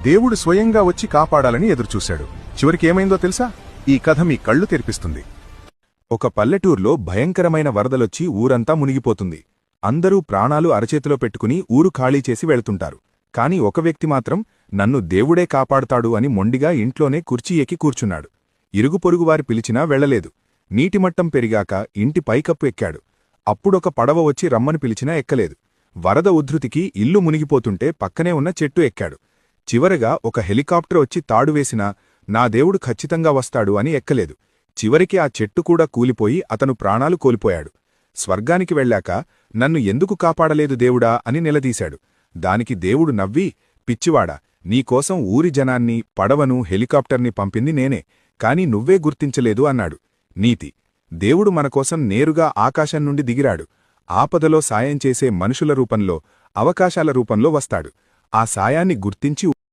దేవుడు స్వయంగా వచ్చి కాపాడాలని ఎదురుచూశాడు. చివరికి ఏమైందో తెలుసా? ఈ కథ మీ కళ్ళు తెరిపిస్తుంది. ఒక పల్లెటూర్లో భయంకరమైన వరదలొచ్చి ఊరంతా మునిగిపోతుంది. అందరూ ప్రాణాలు అరచేతిలో పెట్టుకుని ఊరు ఖాళీ చేసి వెళ్తుంటారు. కాని ఒక వ్యక్తి మాత్రం నన్ను దేవుడే కాపాడుతాడు అని మొండిగా ఇంట్లోనే కుర్చీ ఎక్కి కూర్చున్నాడు. ఇరుగుపొరుగువారి పిలిచినా వెళ్లలేదు. నీటిమట్టం పెరిగాక ఇంటి పైకప్పు ఎక్కాడు. అప్పుడొక పడవ వచ్చి రమ్మని పిలిచినా ఎక్కలేదు. వరద ఉధృతికి ఇల్లు మునిగిపోతుంటే పక్కనే ఉన్న చెట్టు ఎక్కాడు. చివరగా ఒక హెలికాప్టర్ వచ్చి తాడువేసినా నా దేవుడు ఖచ్చితంగా వస్తాడు అని ఎక్కలేదు. చివరికి ఆ చెట్టు కూడా కూలిపోయి అతను ప్రాణాలు కోల్పోయాడు. స్వర్గానికి వెళ్ళాక నన్ను ఎందుకు కాపాడలేదు దేవుడా అని నిలదీశాడు. దానికి దేవుడు నవ్వి, పిచ్చివాడా, నీకోసం ఊరి జనాన్ని, పడవను, హెలికాప్టర్ని పంపింది నేనే, కాని నువ్వే గుర్తించలేదు అన్నాడు. నీతి: దేవుడు మనకోసం నేరుగా ఆకాశం నుండి దిగిరాడు. ఆపదలో సాయం చేసే మనుషుల రూపంలో, అవకాశాల రూపంలో వస్తాడు. ఆ సాయాన్ని గుర్తించి